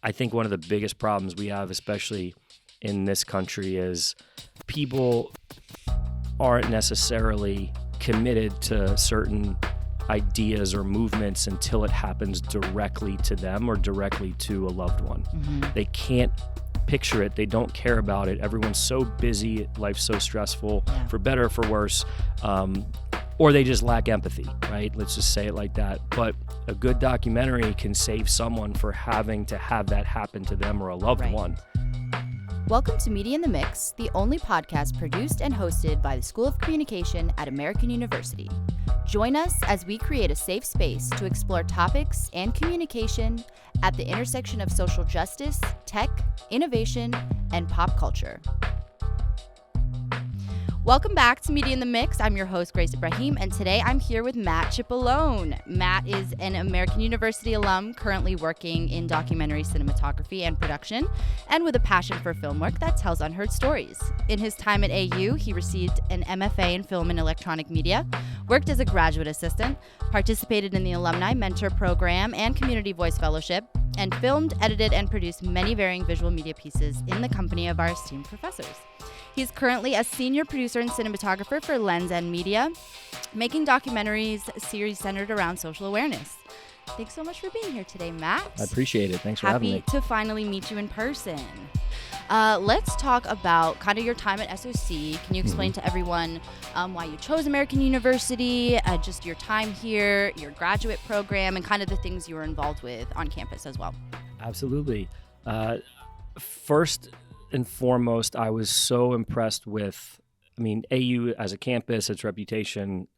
I think one of the biggest problems we have, especially in this country, is people aren't necessarily committed to certain ideas or movements until it happens directly to them or directly to a loved one. They can't picture it. They don't care about it. Everyone's so busy. Life's so stressful, for better or for worse. Or they just lack empathy, right? Let's just say it like that. But a good documentary can save someone for having to have that happen to them or a loved one. Welcome to Media in the Mix, the only podcast produced and hosted by the School of Communication at American University. Join us as we create a safe space to explore topics and communication at the intersection of social justice, tech, innovation, and pop culture. Welcome back to Media in the Mix. I'm your host, Grace Ibrahim, and today I'm here with Matt Cipollone. Matt is an American University alum currently working in documentary cinematography and production, and with a passion for film work that tells unheard stories. In his time at AU, he received an MFA in Film and Electronic Media, worked as a graduate assistant, participated in the Alumni Mentor Program and Community Voice Fellowship, and filmed, edited, and produced many varying visual media pieces in the company of our esteemed professors. He's currently a senior producer and cinematographer for Lens and Media, making documentaries series centered around social awareness. Thanks so much for being here today, Matt. I appreciate it. Thanks for having me. Happy to finally meet you in person. Let's talk about kind of your time at SOC. Can you explain to everyone why you chose American University, just your time here, your graduate program, and kind of the things you were involved with on campus as well? Absolutely. First and foremost, I was so impressed with, AU as a campus, its reputation,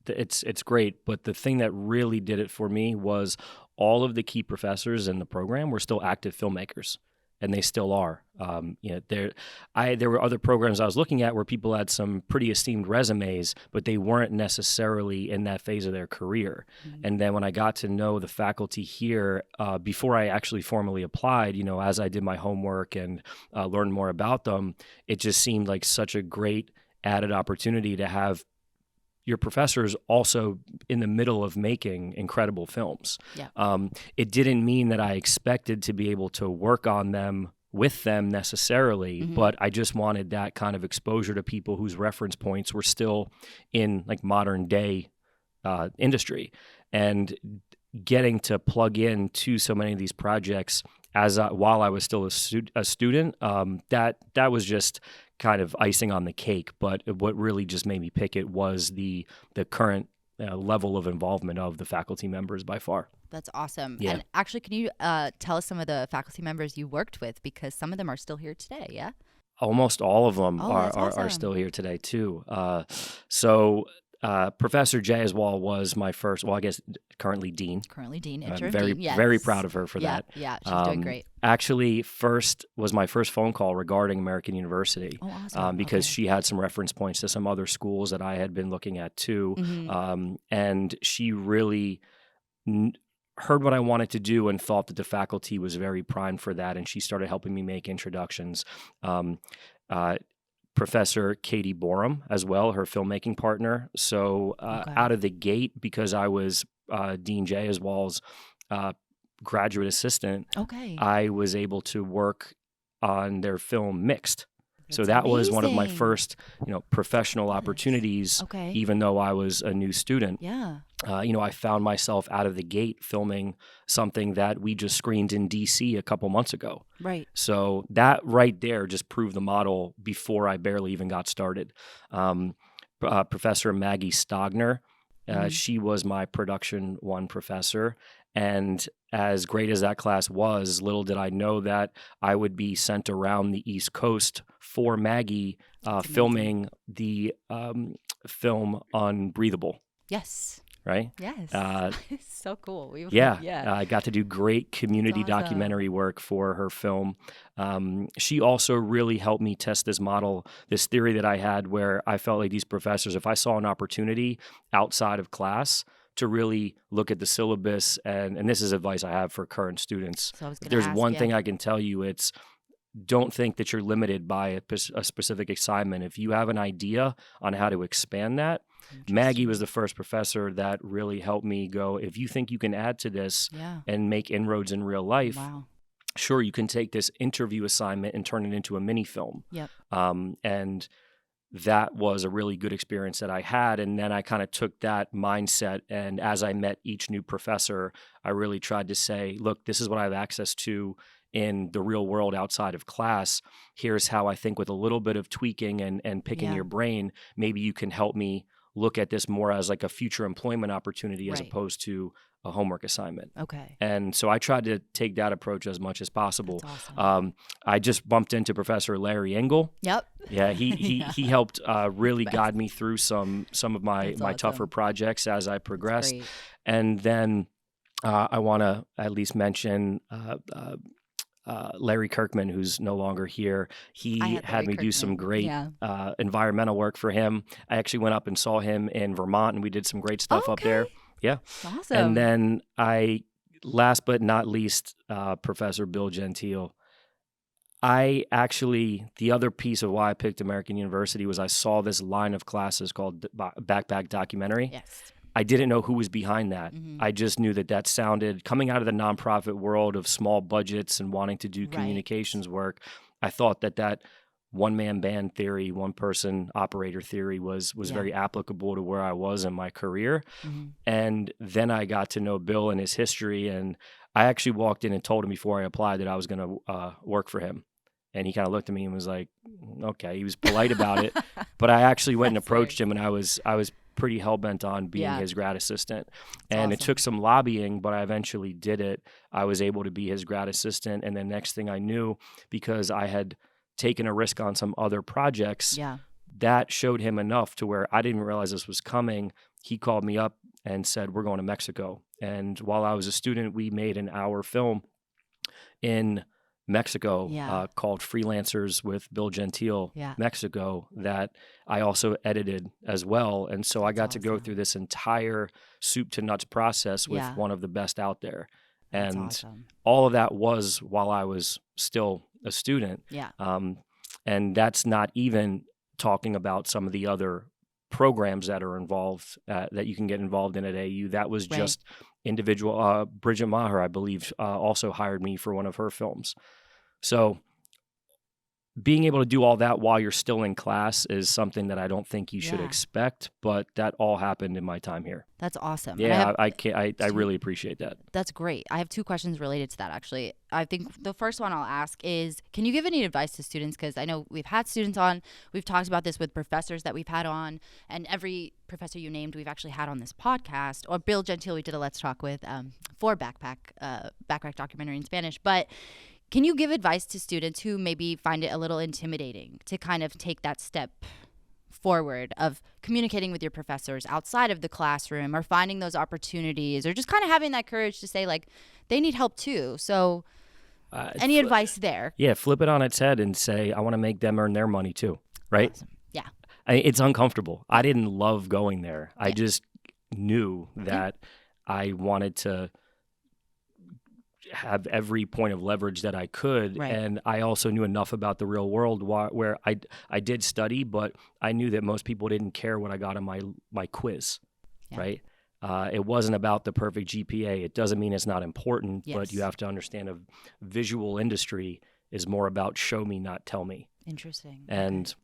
it's great. But the thing that really did it for me was all of the key professors in the program were still active filmmakers. And they still are. There were other programs I was looking at where people had some pretty esteemed resumes, but they weren't necessarily in that phase of their career. And then when I got to know the faculty here, before I actually formally applied, as I did my homework and learned more about them, it just seemed like such a great added opportunity to have your professors also in the middle of making incredible films. It didn't mean that I expected to be able to work on them with them necessarily, but I just wanted that kind of exposure to people whose reference points were still in like modern day industry, and getting to plug in to so many of these projects while I was still a student, that was just kind of icing on the cake. But what really just made me pick it was the current level of involvement of the faculty members by far. That's awesome. Yeah. And actually, can you tell us some of the faculty members you worked with, because some of them are still here today, yeah? Almost all of them are awesome. still here today too. Professor Jaiswal was my first, currently dean. Interim very, dean, yes. Very proud of her for that. Yeah, she's doing great. Actually, was my first phone call regarding American University. Oh, awesome. Because she had some reference points to some other schools that I had been looking at too. And she really heard what I wanted to do and thought that the faculty was very primed for that. And she started helping me make introductions. Professor Katie Borum as well, her filmmaking partner. So out of the gate, because I was Dean Jaiswal's graduate assistant, I was able to work on their film Mixed. So that was one of my first, professional opportunities, even though I was a new student. Yeah. I found myself out of the gate filming something that we just screened in DC a couple months ago. Right. So that right there just proved the model before I barely even got started. Professor Maggie Stogner, she was my production 1 professor. And as great as that class was, little did I know that I would be sent around the East Coast for Maggie filming the film Unbreathable. Yes. Right? Yes. So cool. I got to do great community documentary work for her film. She also really helped me test this model, this theory that I had where I felt like these professors, if I saw an opportunity outside of class to really look at the syllabus, and this is advice I have for current students. So there's one thing I can tell you, it's don't think that you're limited by a specific assignment. If you have an idea on how to expand that, Maggie was the first professor that really helped me go, if you think you can add to this and make inroads in real life, sure, you can take this interview assignment and turn it into a mini film. Yep. And that was a really good experience that I had. And then I kind of took that mindset. And as I met each new professor, I really tried to say, look, this is what I have access to in the real world outside of class. Here's how I think with a little bit of tweaking and picking your brain, maybe you can help me look at this more as like a future employment opportunity as opposed to a homework assignment. Okay. And so I tried to take that approach as much as possible. That's awesome. I just bumped into Professor Larry Engel. Yep. Yeah, he helped really guide me through some of my tougher projects as I progressed. And then I want to at least mention Larry Kirkman, who's no longer here. He had me do some great environmental work for him. I actually went up and saw him in Vermont, and we did some great stuff up there. Yeah. Awesome. And then last but not least, Professor Bill Gentile. The other piece of why I picked American University was I saw this line of classes called Backpack Documentary. Yes. I didn't know who was behind that. I just knew that sounded, coming out of the nonprofit world of small budgets and wanting to do communications work, I thought that one-man band theory, one-person operator theory was very applicable to where I was in my career. And then I got to know Bill and his history, and I actually walked in and told him before I applied that I was going to work for him. And he kind of looked at me and was like, okay. He was polite about it. But I actually went and approached him, and I was pretty hell-bent on being his grad assistant. And it took some lobbying, but I eventually did it. I was able to be his grad assistant. And then next thing I knew, because I had taken a risk on some other projects, that showed him enough to where I didn't realize this was coming. He called me up and said, we're going to Mexico. And while I was a student, we made an hour film in Mexico called Freelancers with Bill Gentile, Mexico, that I also edited as well. And so I got to go through this entire soup to nuts process with one of the best out there. And all of that was while I was still a student. And that's not even talking about some of the other programs that are involved, that you can get involved in at AU. That was just individual. Bridget Maher, I believe, also hired me for one of her films. So being able to do all that while you're still in class is something that I don't think you should expect, but that all happened in my time here. That's awesome. Yeah, I really appreciate that. That's great. I have two questions related to that, actually. I think the first one I'll ask is, can you give any advice to students? Because I know we've had students on, we've talked about this with professors that we've had on, and every professor you named we've actually had on this podcast, or Bill Gentile we did a Let's Talk with for Backpack documentary in Spanish. But can you give advice to students who maybe find it a little intimidating to kind of take that step forward of communicating with your professors outside of the classroom, or finding those opportunities, or just kind of having that courage to say, like, they need help too? So any advice there? Yeah, flip it on its head and say, I want to make them earn their money too, right? Awesome. Yeah. It's uncomfortable. I didn't love going there. I just knew that I wanted to have every point of leverage that I could. And I also knew enough about the real world where I did study, but I knew that most people didn't care what I got on my quiz, right? It wasn't about the perfect GPA. It doesn't mean it's not important, but you have to understand a visual industry is more about show me, not tell me. Interesting. And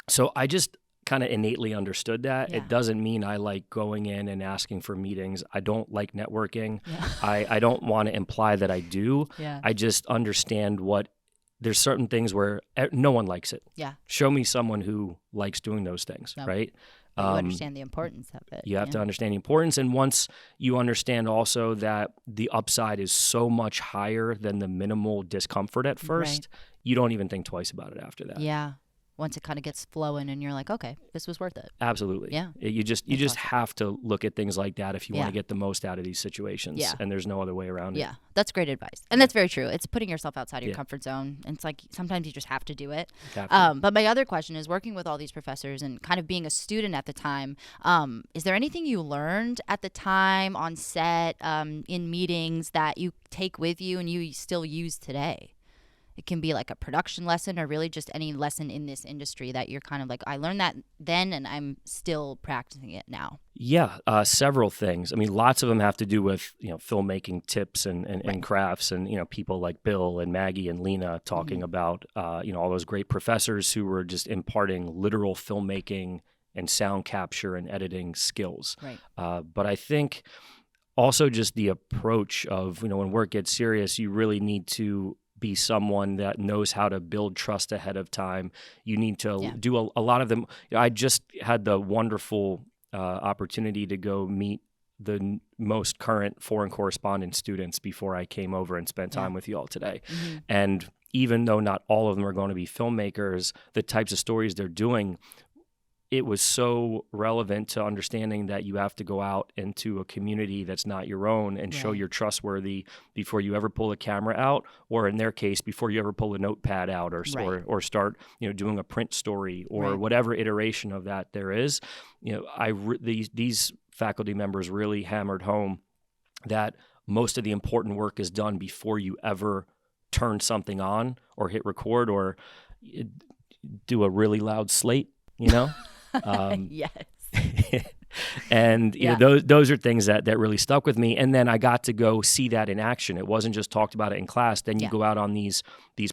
so I just kind of innately understood that. It doesn't mean I like going in and asking for meetings. I don't like networking. I don't want to imply that I do. I just understand there's certain things where no one likes it. Show me someone who likes doing those things, right? You understand the importance of it. You have to understand the importance. And once you understand also that the upside is so much higher than the minimal discomfort at first, you don't even think twice about it after that. Once it kind of gets flowing and you're like, okay, this was worth it. Absolutely. Yeah. You just have to look at things like that if you want to get the most out of these situations. And there's no other way around it. Yeah, that's great advice. And that's very true. It's putting yourself outside your comfort zone. And it's like sometimes you just have to do it. But my other question is, working with all these professors and kind of being a student at the time, is there anything you learned at the time on set, in meetings, that you take with you and you still use today? it can be like a production lesson or really just any lesson in this industry that you're kind of like, I learned that then and I'm still practicing it now? Yeah, several things. I mean, lots of them have to do with, filmmaking tips and crafts, and, people like Bill and Maggie and Lena talking about, all those great professors who were just imparting literal filmmaking and sound capture and editing skills. Right. But I think also just the approach of, when work gets serious, you really need to be someone that knows how to build trust ahead of time. You need to do a lot of them. I just had the wonderful opportunity to go meet the most current foreign correspondence students before I came over and spent time with you all today. And even though not all of them are going to be filmmakers, the types of stories they're doing, it was so relevant to understanding that you have to go out into a community that's not your own and show you're trustworthy before you ever pull a camera out, or in their case, before you ever pull a notepad out or start, doing a print story or whatever iteration of that there is. These faculty members really hammered home that most of the important work is done before you ever turn something on or hit record or do a really loud slate, Yes. And those are things that really stuck with me. And then I got to go see that in action. It wasn't just talked about it in class. Then you go out on these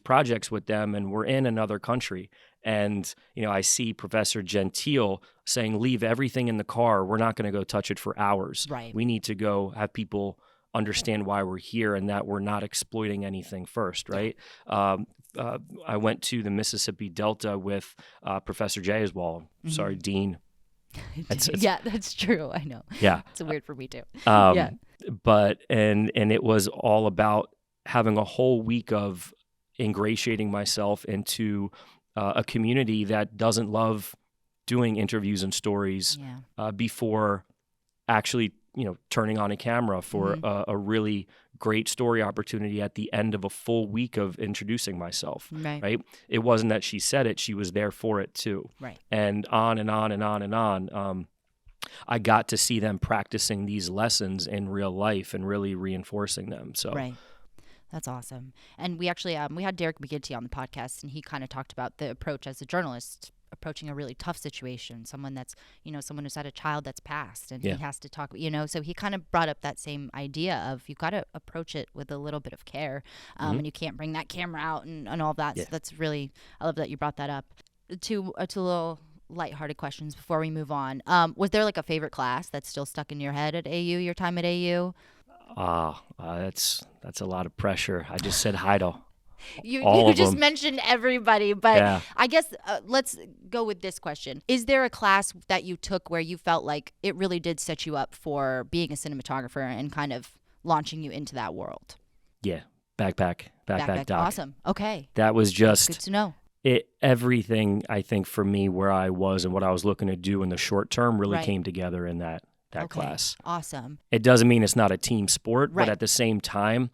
projects with them, and we're in another country. And I see Professor Gentile saying, "Leave everything in the car. We're not going to go touch it for hours. Right. We need to go have people understand why we're here and that we're not exploiting anything first." Right. I went to the Mississippi Delta with Professor Jay as well. Sorry, Dean. That's true. I know. Yeah. It's weird for me too. But it was all about having a whole week of ingratiating myself into a community that doesn't love doing interviews and stories before actually, turning on a camera for a really great story opportunity at the end of a full week of introducing myself. Right. It wasn't that she said it; she was there for it too. Right. And on and on and on and on. I got to see them practicing these lessons in real life and really reinforcing them. So. Right. That's awesome. And we actually we had Derek McGinty on the podcast, and he kind of talked about the approach as a journalist approaching a really tough situation, someone that's, someone who's had a child that's passed and he has to talk, so he kind of brought up that same idea of you've got to approach it with a little bit of care, and you can't bring that camera out and all of that. So that's really, I love that you brought that up. Two little lighthearted questions before we move on. Was there like a favorite class that's still stuck in your head at AU, your time at AU? That's a lot of pressure. I just said Heidel. You just mentioned everybody, but I guess let's go with this question. Is there a class that you took where you felt like it really did set you up for being a cinematographer and kind of launching you into that world? Yeah, backpack doc. Awesome. Okay. That was just good to know. Everything, I think, for me, where I was and what I was looking to do in the short term really came together in that class. Awesome. It doesn't mean it's not a team sport, but at the same time,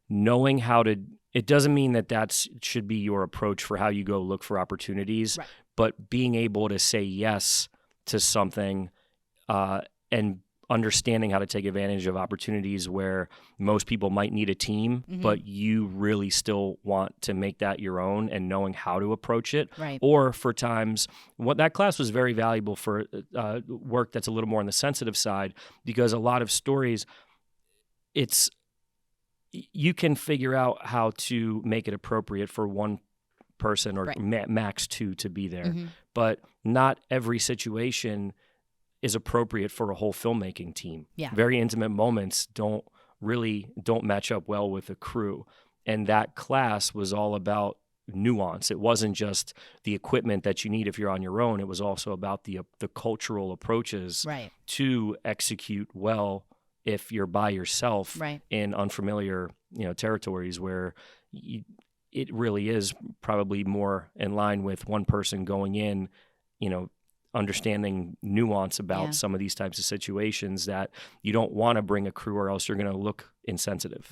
knowing how to, it doesn't mean that should be your approach for how you go look for opportunities, but being able to say yes to something and understanding how to take advantage of opportunities where most people might need a team, but you really still want to make that your own, and knowing how to approach it. Right. Or for times, that class was very valuable for work that's a little more on the sensitive side, because a lot of stories, you can figure out how to make it appropriate for one person or max two to be there, but not every situation is appropriate for a whole filmmaking team. Yeah. Very intimate moments don't match up well with a crew. And that class was all about nuance. It wasn't just the equipment that you need if you're on your own. It was also about the cultural approaches to execute well if you're by yourself in unfamiliar, territories where it really is probably more in line with one person going in, understanding nuance about some of these types of situations that you don't want to bring a crew or else you're going to look insensitive.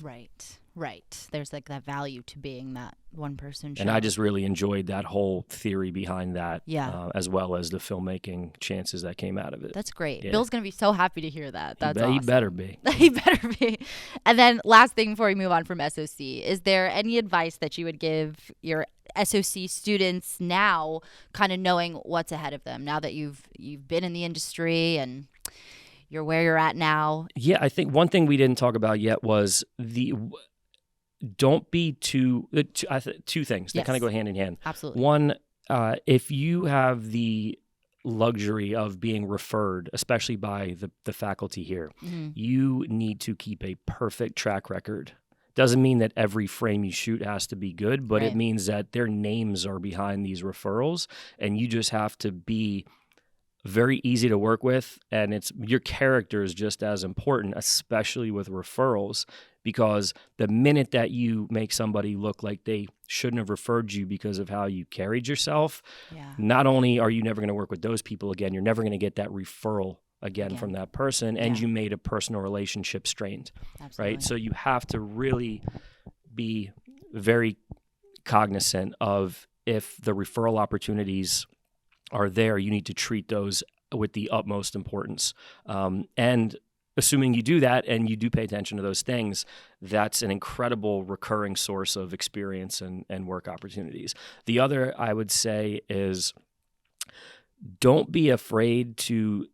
Right. There's like that value to being that one person show. And I just really enjoyed that whole theory behind that, Yeah. as well as the filmmaking chances that came out of it. That's great. Yeah. Bill's going to be so happy to hear that. That's awesome. He better be. He better be. And then last thing before we move on from SOC, is there any advice that you would give your SOC students now, kind of knowing what's ahead of them now that you've been in the industry and you're where you're at now? Yeah, I think one thing we didn't talk about yet was don't be two things that Yes. kind of go hand in hand. Absolutely. One, if you have the luxury of being referred, especially by the faculty here, you need to keep a perfect track record. Doesn't mean that every frame you shoot has to be good, but Right. it means that their names are behind these referrals, and you just have to be very easy to work with, and your character is just as important, especially with referrals, because the minute that you make somebody look like they shouldn't have referred you because of how you carried yourself, Yeah. not only are you never going to work with those people again, you're never going to get that referral again from that person, and Yeah. you made a personal relationship strained. Absolutely. Right? So you have to really be very cognizant of if the referral opportunities are there, you need to treat those with the utmost importance. And assuming you do that and you do pay attention to those things, that's an incredible recurring source of experience and work opportunities. The other, I would say, is don't be afraid to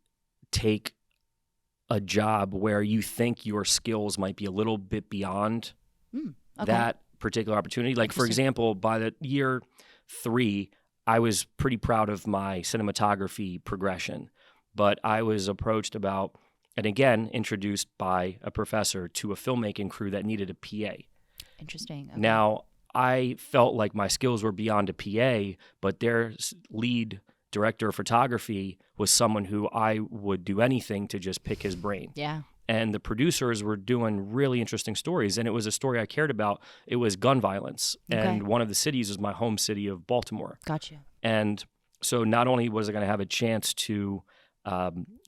take a job where you think your skills might be a little bit beyond that particular opportunity. Like, for example, by the year 3, I was pretty proud of my cinematography progression, but I was approached about, and again, introduced by a professor to a filmmaking crew that needed a PA. Interesting. Okay. Now, I felt like my skills were beyond a PA, but their lead director of photography was someone who I would do anything to just pick his brain. Yeah. And the producers were doing really interesting stories, and it was a story I cared about. It was gun violence, and one of the cities was my home city of Baltimore. Gotcha. And so not only was I going to have a chance to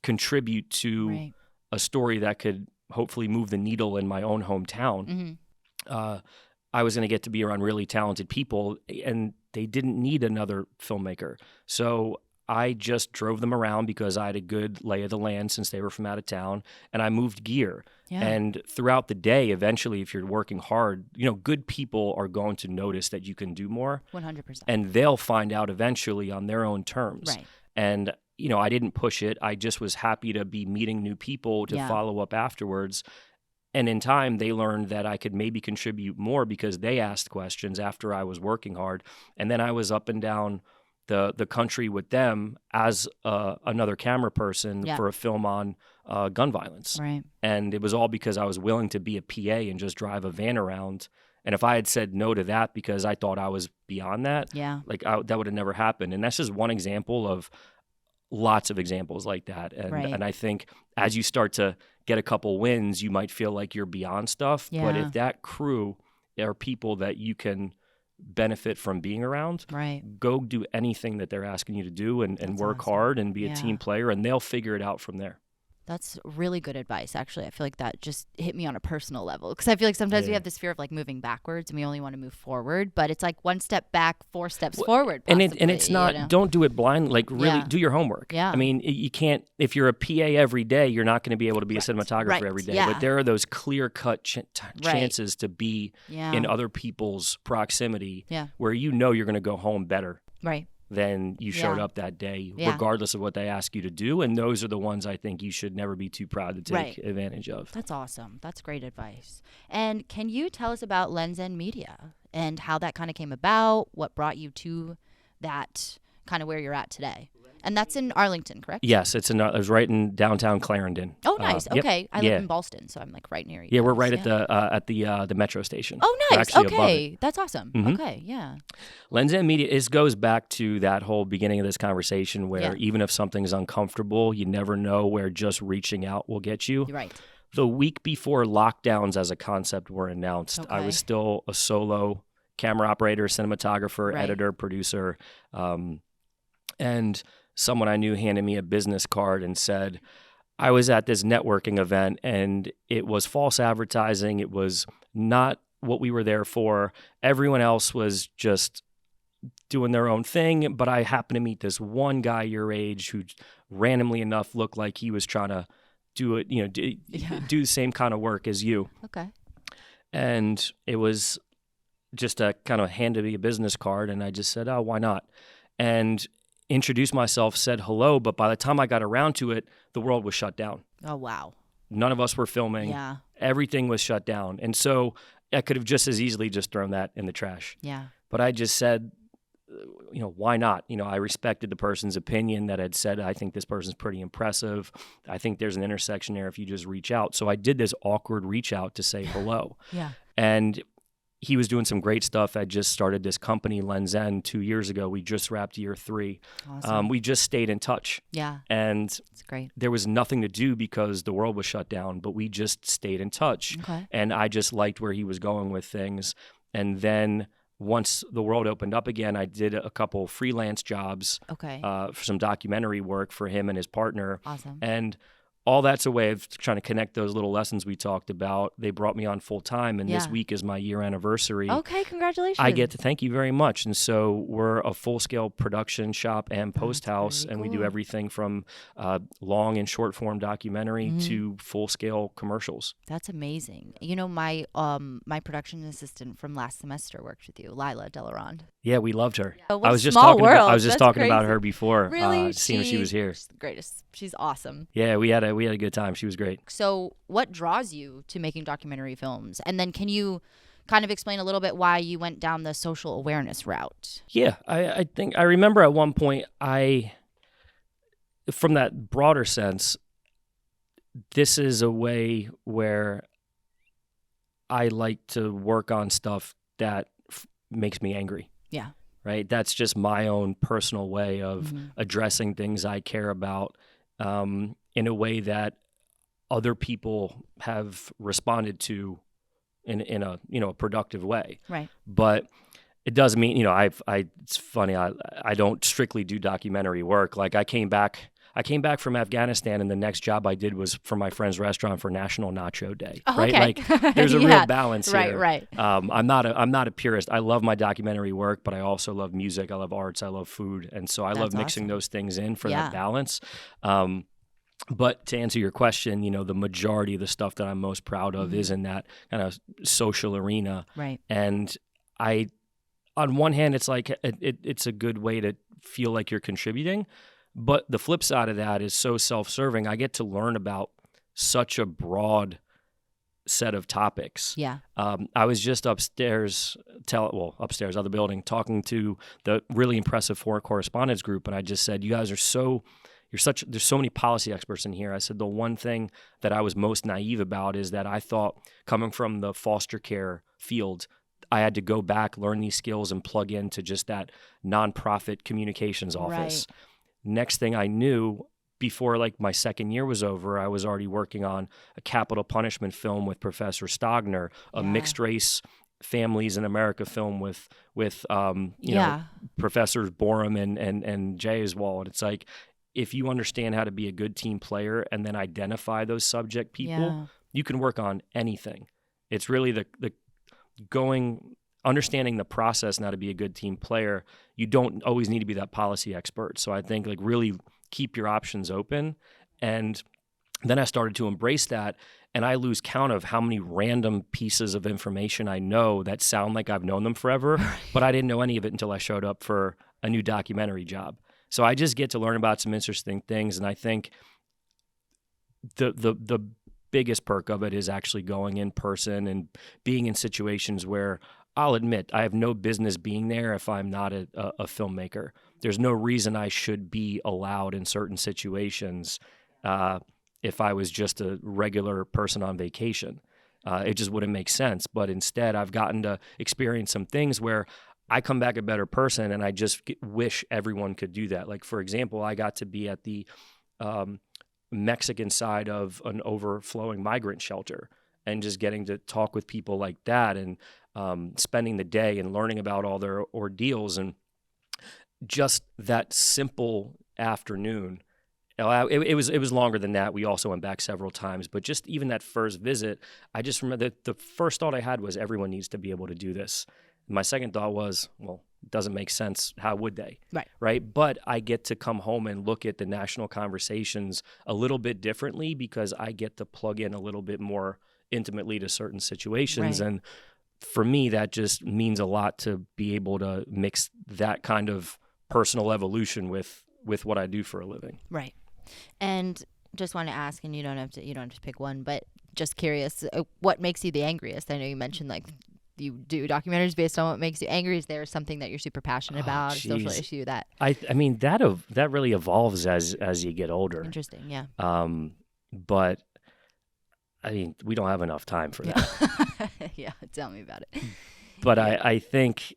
contribute to a story that could hopefully move the needle in my own hometown, I was going to get to be around really talented people, and they didn't need another filmmaker. So I just drove them around because I had a good lay of the land since they were from out of town, and I moved gear. Yeah. And throughout the day, eventually, if you're working hard, good people are going to notice that you can do more. 100%. And they'll find out eventually on their own terms. Right. And, I didn't push it. I just was happy to be meeting new people to follow up afterwards. And in time, they learned that I could maybe contribute more because they asked questions after I was working hard. And then I was up and down the country with them as another camera person for a film on gun violence. Right. And it was all because I was willing to be a PA and just drive a van around. And if I had said no to that because I thought I was beyond that, that would have never happened. And that's just one example of lots of examples like that. And I think as you start to get a couple wins, you might feel like you're beyond stuff. Yeah. But if that crew are people that you can benefit from being around, go do anything that they're asking you to do and work hard and be a team player, and they'll figure it out from there. That's really good advice, actually. I feel like that just hit me on a personal level, because I feel like sometimes we have this fear of like moving backwards and we only want to move forward, but it's like one step back, 4 steps forward. Possibly, and it's not, don't do it blind, like really do your homework. Yeah. I mean, you can't, if you're a PA every day, you're not going to be able to be a cinematographer every day, but there are those clear-cut chances to be in other people's proximity where you're going to go home better. Right. Then you showed up that day, regardless of what they ask you to do. And those are the ones I think you should never be too proud to take advantage of. That's awesome. That's great advice. And can you tell us about Lens End Media and how that kind of came about? What brought you to that kind of where you're at today? And that's in Arlington, correct? Yes, it was right in downtown Clarendon. Oh, nice. Okay, yep. I live in Ballston, so I'm like right near you. Yeah, we're right at the metro station. Oh, nice. Okay, that's awesome. Mm-hmm. Okay, yeah. Lens End Media goes back to that whole beginning of this conversation where even if something's uncomfortable, you never know where just reaching out will get you. Right. The week before lockdowns as a concept were announced, I was still a solo camera operator, cinematographer, editor, producer, and someone I knew handed me a business card and said, I was at this networking event and it was false advertising. It was not what we were there for. Everyone else was just doing their own thing, but I happened to meet this one guy your age who randomly enough looked like he was trying to do it, do the same kind of work as you. Okay. And it was just a kind of handed me a business card, and I just said, oh, why not? And introduced myself, said hello, but by the time I got around to it, the world was shut down. Oh, wow. None of us were filming. Yeah. Everything was shut down. And so I could have just as easily just thrown that in the trash. Yeah. But I just said, why not? I respected the person's opinion that had said, I think this person's pretty impressive. I think there's an intersection there if you just reach out. So I did this awkward reach out to say hello. Yeah. And he was doing some great stuff. I just started this company, Lens End, 2 years ago. We just wrapped year 3. Awesome. We just stayed in touch. Yeah. And it's great. There was nothing to do because the world was shut down, but we just stayed in touch. Okay. And I just liked where he was going with things. And then once the world opened up again, I did a couple freelance jobs for some documentary work for him and his partner. Awesome. And all that's a way of trying to connect those little lessons we talked about. They brought me on full time, and this week is my year anniversary. Okay, congratulations. I get to thank you very much. And so we're a full-scale production shop and post house, and we do everything from long and short-form documentary to full-scale commercials. That's amazing. My production assistant from last semester worked with you, Lila Delarond. Yeah, we loved her. Oh, I was just small talking world. I was just That's talking crazy. about her before. Really? Seeing if she was here. She's the greatest. She's awesome. Yeah, we had a good time. She was great. So what draws you to making documentary films? And then can you kind of explain a little bit why you went down the social awareness route? Yeah, I think I remember at one point from that broader sense, this is a way where I like to work on stuff that makes me angry. Yeah. Right? That's just my own personal way of addressing things I care about in a way that other people have responded to in a productive way. Right. But it doesn't mean, it's funny, I don't strictly do documentary work. Like I came back from Afghanistan, and the next job I did was for my friend's restaurant for National Nacho Day. Oh, right? okay. Like there's a real balance here. Right. I'm not a purist. I love my documentary work, but I also love music. I love arts. I love food, and so I love mixing those things in for that balance. But to answer your question, the majority of the stuff that I'm most proud of is in that kind of social arena. Right. And on one hand, it's like it's a good way to feel like you're contributing. But the flip side of that is so self-serving. I get to learn about such a broad set of topics. Yeah. I was just upstairs, other building, talking to the really impressive foreign correspondence group, and I just said, "You guys are there's so many policy experts in here." I said the one thing that I was most naive about is that I thought, coming from the foster care field, I had to go back, learn these skills, and plug into just that nonprofit communications office. Right. Next thing I knew, before my second year was over, I was already working on a capital punishment film with Professor Stogner, a mixed race families in America film with Professors Borum and Jayswal. And it's like, if you understand how to be a good team player and then identify those subject people, you can work on anything. It's really understanding the process and how to be a good team player. You don't always need to be that policy expert. So I think really keep your options open. And then I started to embrace that, and I lose count of how many random pieces of information I know that sound like I've known them forever, but I didn't know any of it until I showed up for a new documentary job. So I just get to learn about some interesting things, and I think the biggest perk of it is actually going in person and being in situations where I'll admit I have no business being there if I'm not a filmmaker. There's no reason I should be allowed in certain situations if I was just a regular person on vacation. It just wouldn't make sense. But instead, I've gotten to experience some things where I come back a better person, and I just wish everyone could do that. Like, for example, I got to be at the Mexican side of an overflowing migrant shelter and just getting to talk with people like that and spending the day and learning about all their ordeals. And just that simple afternoon It was longer than that. We also went back several times, but just even that first visit, I just remember that the first thought I had was everyone needs to be able to do this. My second thought was, well, it doesn't make sense. How would they? Right. But I get to come home and look at the national conversations a little bit differently because I get to plug in a little bit more intimately to certain situations. Right. And for me, that just means a lot to be able to mix that kind of personal evolution with what I do for a living. Right. And just want to ask, and you don't have to pick one, but just curious, what makes you the angriest? I know you mentioned like you do documentaries based on what makes you angry. Is there something that you're super passionate about, a social issue that? I mean that really evolves as you get older. Interesting, yeah. But I mean, we don't have enough time for that. Yeah, tell me about it. But yeah. I think,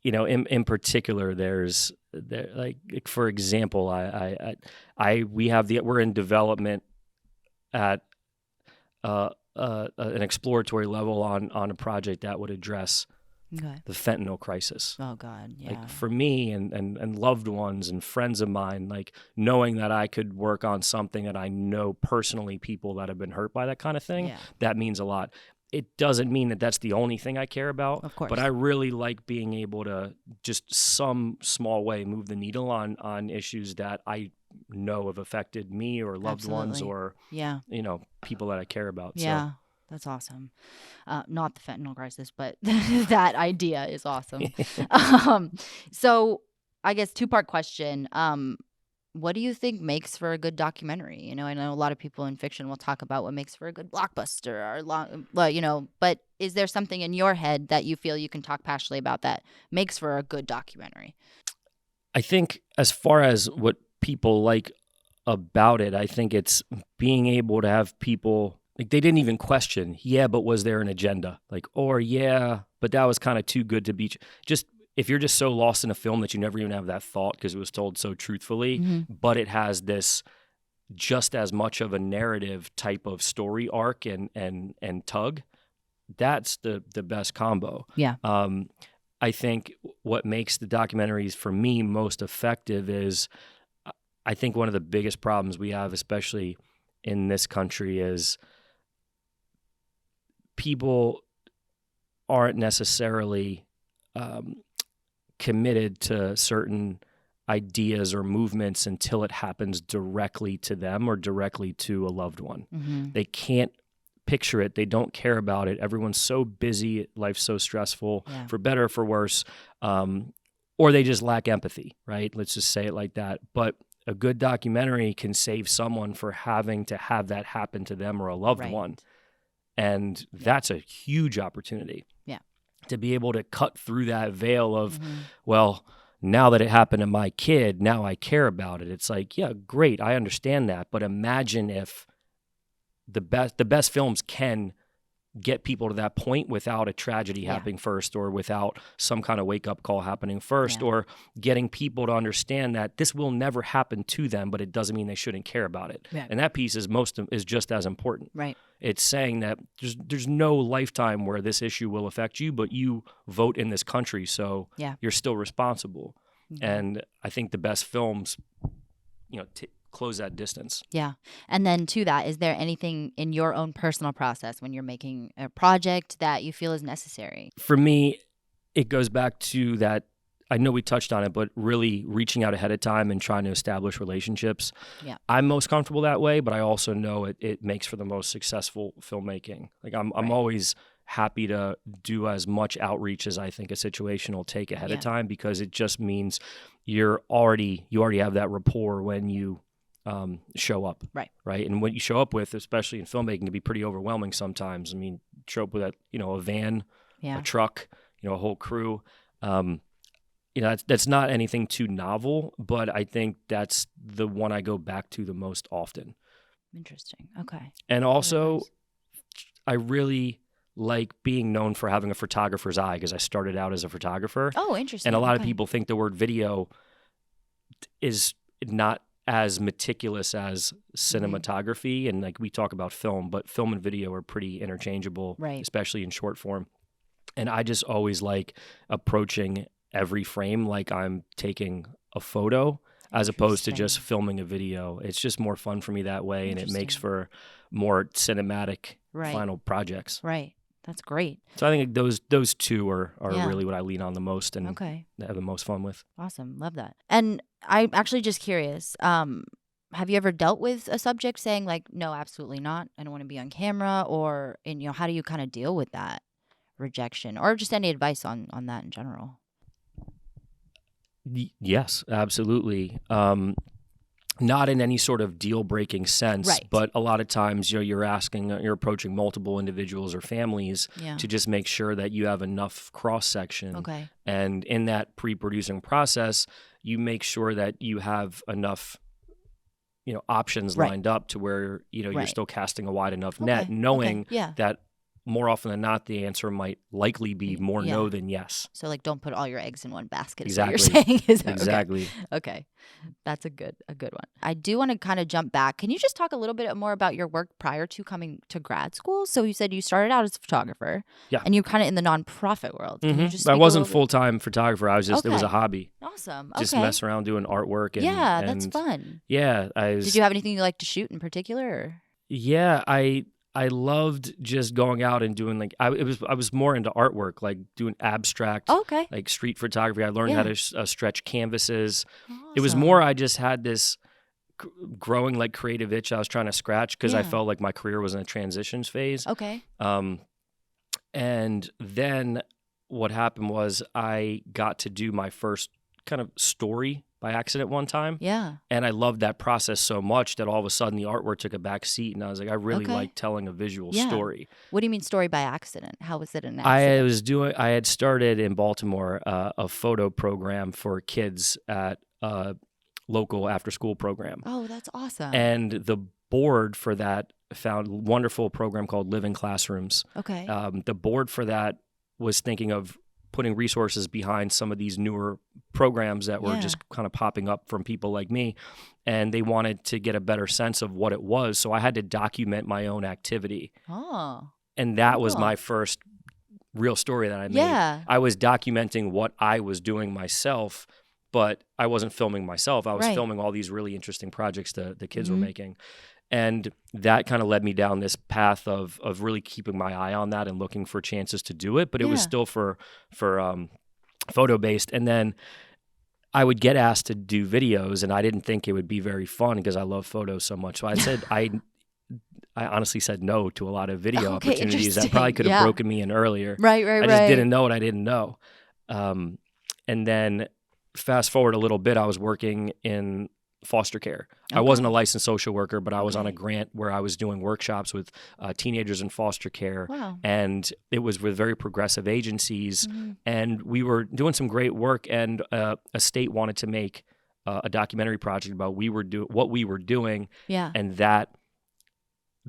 in particular, like for example, we're in development at an exploratory level on a project that would address the fentanyl crisis. Oh God, yeah. Like for me and loved ones and friends of mine, like knowing that I could work on something that I know personally people that have been hurt by that kind of thing, that means a lot. It doesn't mean that that's the only thing I care about, of course. But I really like being able to just some small way move the needle on issues that I know have affected me or loved ones or people that I care about. Yeah, so. That's awesome. Not the fentanyl crisis, but that idea is awesome. So I guess 2-part question. What do you think makes for a good documentary? I know a lot of people in fiction will talk about what makes for a good blockbuster but is there something in your head that you feel you can talk passionately about that makes for a good documentary? I think as far as what people like about it, I think it's being able to have people, like they didn't even question, but was there an agenda? Like, or but that was kind of too good to be just. If you're just so lost in a film that you never even have that thought because it was told so truthfully, but it has this just as much of a narrative type of story arc and tug, that's the best combo. Yeah. I think what makes the documentaries for me most effective is I think one of the biggest problems we have, especially in this country, is people aren't necessarily committed to certain ideas or movements until it happens directly to them or directly to a loved one. They can't picture it. They don't care about it. Everyone's so busy. Life's so stressful, for better or for worse. Or they just lack empathy, right? Let's just say it like that. But a good documentary can save someone for having to have that happen to them or a loved one. And that's a huge opportunity. Yeah. To be able to cut through that veil of, well, now that it happened to my kid, now I care about it. It's like, yeah, great, I understand that. But imagine if the best films can get people to that point without a tragedy happening first, or without some kind of wake-up call happening first, or getting people to understand that this will never happen to them, but it doesn't mean they shouldn't care about it. And that piece is just as important. Right. It's saying that there's no lifetime where this issue will affect you, but you vote in this country, so you're still responsible. And I think the best films, close that distance. Yeah. And then to that, is there anything in your own personal process when you're making a project that you feel is necessary? For me, it goes back to that. I know we touched on it, but really reaching out ahead of time and trying to establish relationships. Yeah. I'm most comfortable that way, but I also know it makes for the most successful filmmaking. Like I'm always happy to do as much outreach as I think a situation will take ahead of time, because it just means you already have that rapport when you show up. Right. And what you show up with, especially in filmmaking, can be pretty overwhelming sometimes. I mean, show up with a van, a truck, a whole crew. That's not anything too novel, but I think that's the one I go back to the most often. Interesting. Okay. And also, I really like being known for having a photographer's eye, because I started out as a photographer. Oh, interesting. And a lot of people think the word video is not as meticulous as cinematography. And like we talk about film, but film and video are pretty interchangeable, especially in short form. And I just always like approaching every frame like I'm taking a photo. as opposed to just Interesting. filming a video. It's just more fun for me that way, and it makes Interesting. for more cinematic Right. final projects. Right. That's great. So I think those two are Yeah. really what I lean on the most and Okay. have the most fun with. Awesome. Love that. And I'm actually just curious. Have you ever dealt with a subject saying like, no, absolutely not. I don't want to be on camera, or and how do you kind of deal with that rejection, or just any advice on that in general? Yes, absolutely. Not in any sort of deal-breaking sense, Right. but a lot of times, you're approaching multiple individuals or families Yeah. to just make sure that you have enough cross-section. Okay. And in that pre-producing process, you make sure that you have enough, options Right. lined up to where, you're Right. still casting a wide enough net, Okay. knowing Okay. Yeah. that more often than not, the answer might likely be more Yeah. no than yes. So like, don't put all your eggs in one basket. Exactly. Is what you're saying. Is that, Exactly. Okay. That's a good one. I do want to kind of jump back. Can you just talk a little bit more about your work prior to coming to grad school? So you said you started out as a photographer. Yeah. And you're kind of in the nonprofit world. Can you just I speak wasn't a little full-time photographer. I was just, it was a Okay. hobby. Awesome. Just Okay. mess around doing artwork. And, Yeah, that's and fun. Yeah. Did you have anything you like to shoot in particular? Or? Yeah, I loved just going out and doing I was more into artwork, like doing abstract, Oh, okay. like street photography. I learned how Yeah. to stretch canvases. It was Awesome. more I just had this growing creative itch I was trying to scratch because I Yeah. felt like my career was in a transitions phase. Okay. And then what happened was I got to do my first kind of story by accident one time. Yeah. And I loved that process so much that all of a sudden the artwork took a back seat, and I was like, I really Okay. like telling a visual Yeah. story. What do you mean story by accident? How was it an accident? I had started in Baltimore a photo program for kids at a local after school program. Oh, that's awesome. And the board for that found a wonderful program called Living Classrooms. Okay. The board for that was thinking of putting resources behind some of these newer programs that were Yeah. just kind of popping up from people like me. And they wanted to get a better sense of what it was. So I had to document my own activity. Oh. And that was Cool. my first real story that I made. Yeah. I was documenting what I was doing myself, but I wasn't filming myself. I was Right. filming all these really interesting projects the kids were Mhm. making. And that kind of led me down this path of really keeping my eye on that and looking for chances to do it. But it was Yeah. still for photo based. And then I would get asked to do videos, and I didn't think it would be very fun because I love photos so much. So I said I honestly said no to a lot of video Okay, opportunities that probably could have interesting. Yeah. broken me in earlier. Right. I just didn't know what I didn't know. And then fast forward a little bit, I was working in foster care. I wasn't a licensed social worker, but I was on a Okay. grant where I was doing workshops with teenagers in foster care. Wow. And it was with very progressive agencies. Mhm. And we were doing some great work, and a state wanted to make a documentary project about what we were doing. Yeah. And that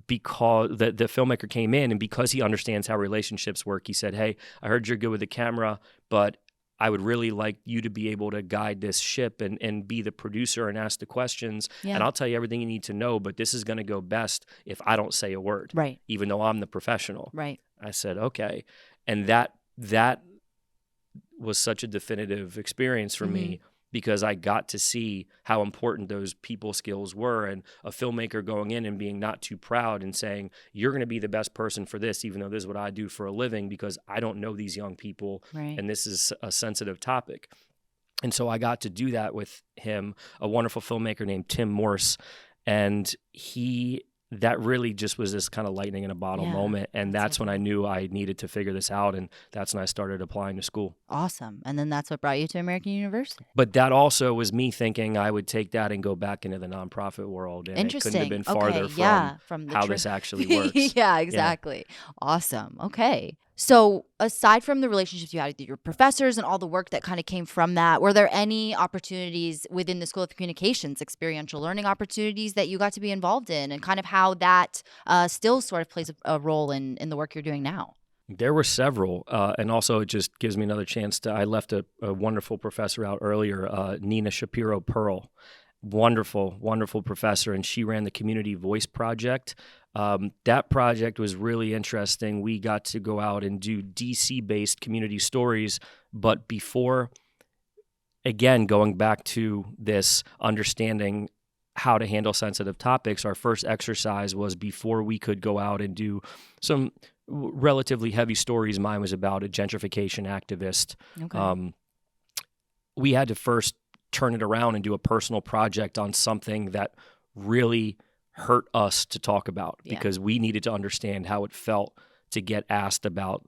because the filmmaker came in, and because he understands how relationships work, he said, hey, I heard you're good with the camera, but I would really like you to be able to guide this ship and be the producer and ask the questions. Yeah. And I'll tell you everything you need to know, but this is going to go best if I don't say a word, Right. even though I'm the professional. Right. I said, okay. And that was such a definitive experience for me, because I got to see how important those people skills were, and a filmmaker going in and being not too proud and saying, you're going to be the best person for this, even though this is what I do for a living, because I don't know these young people, Right. and this is a sensitive topic. And so I got to do that with him, a wonderful filmmaker named Tim Morse. And that really just was this kind of lightning in a bottle Yeah, moment. And that's that's so when I cool. knew I needed to figure this out. And that's when I started applying to school. Awesome. And then that's what brought you to American University. But that also was me thinking I would take that and go back into the nonprofit world. And it Interesting. couldn't have been farther Okay. from the how truth. this actually works. Yeah, exactly. Awesome. Okay. So aside from the relationships you had with your professors and all the work that kind of came from that, were there any opportunities within the School of Communications, experiential learning opportunities that you got to be involved in, and kind of how that still sort of plays a role in the work you're doing now? There were several, and also it just gives me another chance I left a wonderful professor out earlier, Nina Shapiro-Pearl. Wonderful, wonderful professor, and she ran the Community Voice Project. That project was really interesting. We got to go out and do DC-based community stories, but before again, going back to this understanding how to handle sensitive topics, our first exercise was before we could go out and do some relatively heavy stories. Mine was about a gentrification activist. Okay. We had to first turn it around and do a personal project on something that really hurt us to talk about, because we needed to understand how it felt to get asked about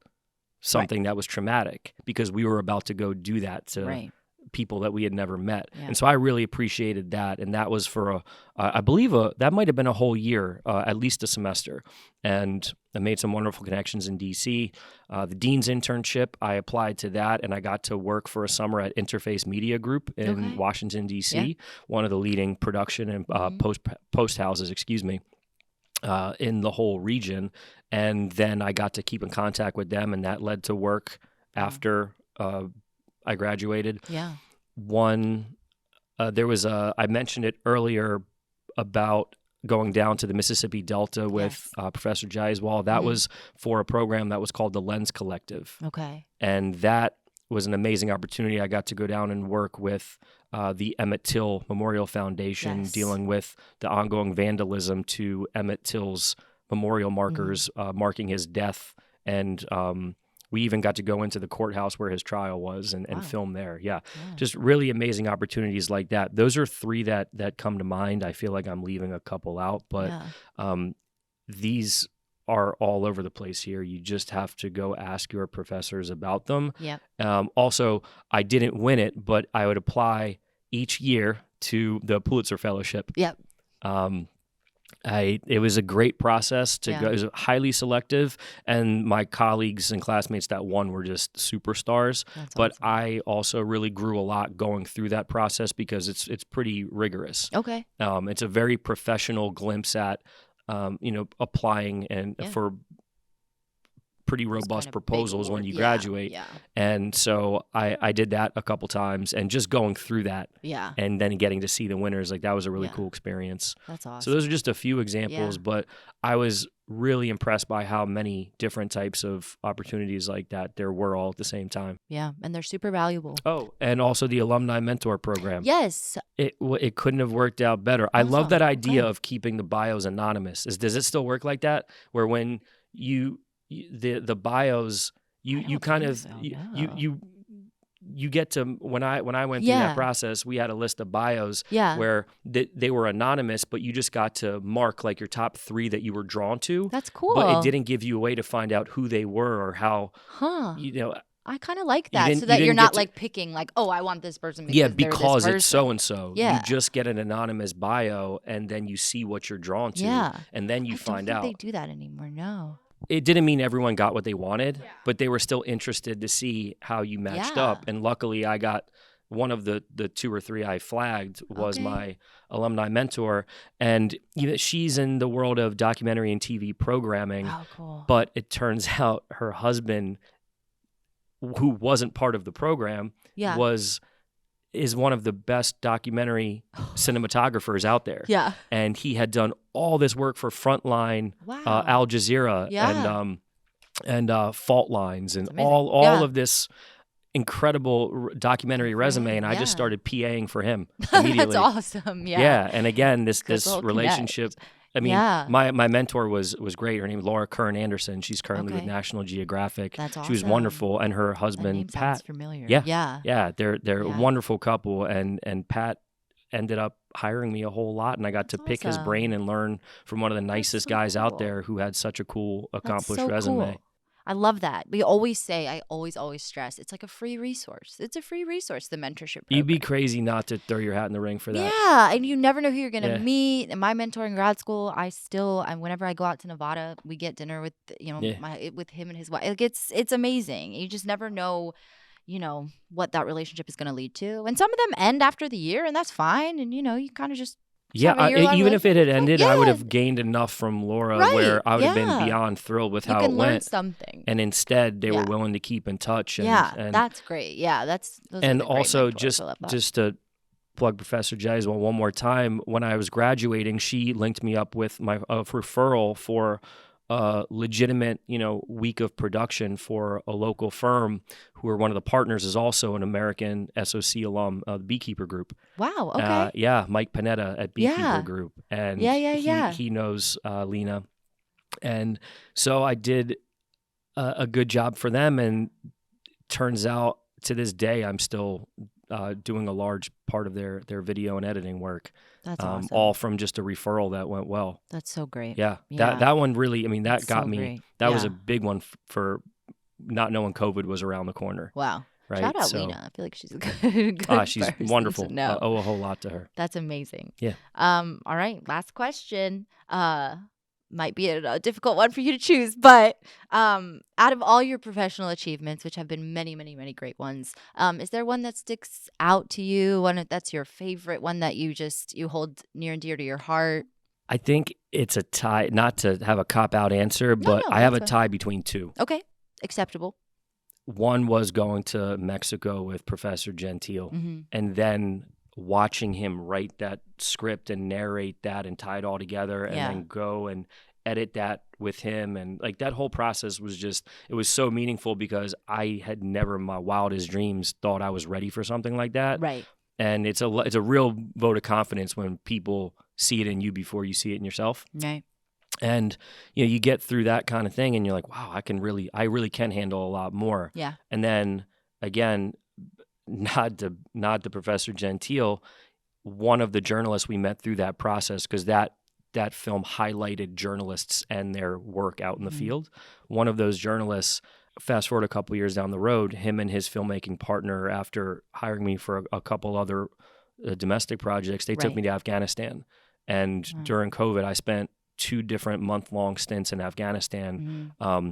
something that was traumatic, because we were about to go do that to people that we had never met. And so I really appreciated that. And that was for I believe that might have been a whole year, at least a semester. And I made some wonderful connections in DC. The Dean's internship, I applied to that, and I got to work for a summer at Interface Media Group in Washington, DC, one of the leading production and post houses, in the whole region. And then I got to keep in contact with them, and that led to work after I graduated. There was I mentioned it earlier about going down to the Mississippi Delta with Professor Jaiswal. That was for a program that was called the Lens Collective. And that was an amazing opportunity. I got to go down and work with the Emmett Till Memorial Foundation, dealing with the ongoing vandalism to Emmett Till's memorial markers, marking his death. And we even got to go into the courthouse where his trial was and film there. Just really amazing opportunities like that. Those are three that come to mind. I feel like I'm leaving a couple out, but these are all over the place here. You just have to go ask your professors about them. Also, I didn't win it, but I would apply each year to the Pulitzer Fellowship. It was a great process to go. It was highly selective, and my colleagues and classmates that won were just superstars. But awesome. I also really grew a lot going through that process, because it's pretty rigorous. It's a very professional glimpse at applying and for pretty robust proposals when you graduate. And so I did that a couple times, and just going through that and then getting to see the winners, like that was a really cool experience. That's awesome. So those are just a few examples, but I was really impressed by how many different types of opportunities like that there were all at the same time. And they're super valuable. Oh, and also the Alumni Mentor Program. It couldn't have worked out better. I love that idea of keeping the bios anonymous. Does it still work like that, where when the bios, you kind of you get to, when I went through that process, we had a list of bios where they were anonymous, but you just got to mark like your top 3 that you were drawn to. That's cool. But it didn't give you a way to find out who they were or how. I kind of like that, so that you're not like picking like, oh, I want this person because it's so and so. You just get an anonymous bio, and then you see what you're drawn to, and then you find out. They do that anymore. No. It didn't mean everyone got what they wanted, but they were still interested to see how you matched up. And luckily, I got one of the 2 or 3 I flagged was my alumni mentor. And she's in the world of documentary and TV programming. Oh, cool. But it turns out her husband, who wasn't part of the program, is one of the best documentary cinematographers out there. And he had done all this work for Frontline, Al Jazeera, and Fault Lines, and all of this incredible documentary resume. And I just started PAing for him immediately. That's awesome. And again, this relationship. I mean, my mentor was great. Her name is Laura Kern Anderson. She's currently with National Geographic. That's awesome. She was wonderful, and her husband Pat. Sounds familiar. They're a wonderful couple, and Pat ended up hiring me a whole lot, and I got to pick his brain and learn from one of the nicest guys out there who had such a cool, accomplished resume. Cool. I love that. We always say, I always stress, it's like a free resource. It's a free resource, the mentorship program. You'd be crazy not to throw your hat in the ring for that. Yeah, and you never know who you're going to meet. In my mentor in grad school, whenever I go out to Nevada, we get dinner with, with him and his wife. Like it's amazing. You just never know, what that relationship is going to lead to. And some of them end after the year, and that's fine. And, you kind of just... even if it had ended, I would have gained enough from Laura where I would have been beyond thrilled with how it went. Learn something. And instead, they were willing to keep in touch. And, that's great. Yeah, those and are also just to plug Professor Jaiswal one more time, when I was graduating, she linked me up with my referral for a legitimate, week of production for a local firm who are one of the partners is also an American SOC alum, the Beekeeper Group. Wow. Okay. Yeah, Mike Panetta at Beekeeper Yeah. Group. And Yeah. he knows Lena. And so I did a good job for them. And turns out to this day, I'm still doing a large part of their video and editing work. That's awesome. All from just a referral that went well. That's so great. Yeah. That one really, that That's got so me. great. That was a big one for not knowing COVID was around the corner. Wow. Right? Shout out Lena. I feel like she's a good she's person wonderful. to know. I owe a whole lot to her. That's amazing. Yeah. All right. Last question. Might be a difficult one for you to choose, but out of all your professional achievements, which have been many, many, many great ones, is there one that sticks out to you? One that's your favorite, one that you hold near and dear to your heart? I think it's a tie, not to have a cop-out answer, but I have a tie between two. Okay. Acceptable. One was going to Mexico with Professor Gentile, and then watching him write that script and narrate that and tie it all together and then go and edit that with him. And like that whole process was it was so meaningful because I had never in my wildest dreams thought I was ready for something like that. Right. And it's a real vote of confidence when people see it in you before you see it in yourself. Right. And you get through that kind of thing and you're like, wow, I really can handle a lot more. Yeah. And then again, not to Professor Gentile, one of the journalists we met through that process, because that film highlighted journalists and their work out in the field. One of those journalists, fast forward a couple years down the road, him and his filmmaking partner, after hiring me for a couple other domestic projects, they took me to Afghanistan. And during COVID, I spent 2 different month-long stints in Afghanistan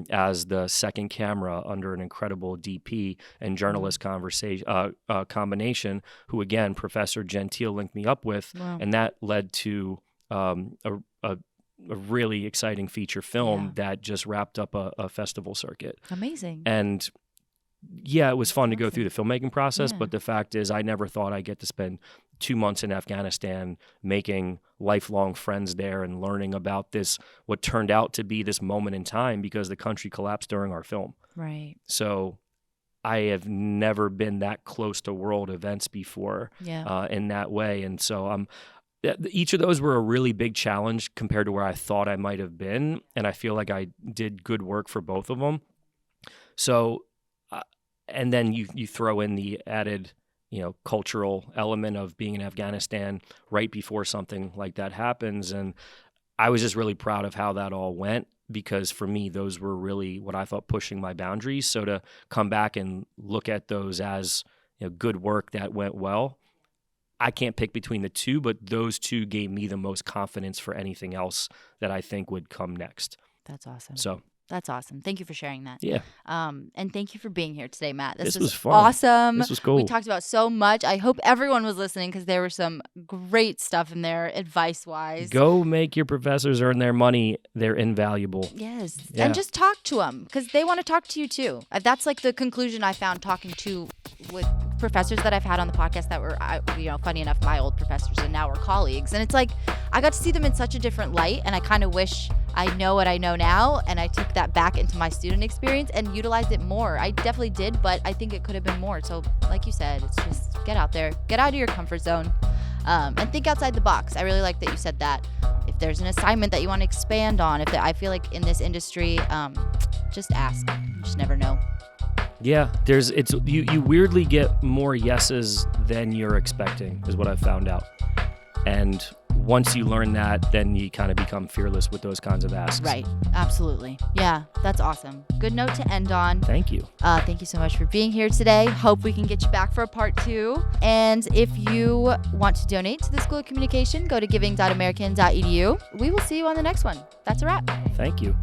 as the second camera under an incredible DP and journalist combination, who again Professor Gentile linked me up with, and that led to a really exciting feature film that just wrapped up a festival circuit. Amazing. And yeah, it was fun to go through the filmmaking process, but the fact is I never thought I'd get to spend 2 months in Afghanistan making lifelong friends there and learning about what turned out to be this moment in time because the country collapsed during our film. Right. So I have never been that close to world events before in that way. And so each of those were a really big challenge compared to where I thought I might have been. And I feel like I did good work for both of them. So, and then you throw in the added cultural element of being in Afghanistan right before something like that happens. And I was just really proud of how that all went because for me, those were really what I thought pushing my boundaries. So to come back and look at those as good work that went well, I can't pick between the two, but those two gave me the most confidence for anything else that I think would come next. That's awesome. So that's awesome. Thank you for sharing that. Yeah. And thank you for being here today, Matt. This was fun. Awesome. This was cool. We talked about so much. I hope everyone was listening because there was some great stuff in there, advice-wise. Go make your professors earn their money. They're invaluable. Yes. Yeah. And just talk to them because they want to talk to you too. That's like the conclusion I found talking with professors that I've had on the podcast that were, funny enough, my old professors and now we're colleagues. And it's like, I got to see them in such a different light. And I kind of wish I know what I know now. And I took that back into my student experience and utilized it more. I definitely did, but I think it could have been more. So like you said, it's just get out there, get out of your comfort zone, and think outside the box. I really like that you said that. If there's an assignment that you want to expand on, I feel like in this industry, just ask. You just never know. Yeah, you weirdly get more yeses than you're expecting, is what I've found out. And once you learn that, then you kind of become fearless with those kinds of asks. Right. Absolutely. Yeah, that's awesome. Good note to end on. Thank you. Thank you so much for being here today. Hope we can get you back for a part 2. And if you want to donate to the School of Communication, go to giving.american.edu. We will see you on the next one. That's a wrap. Thank you.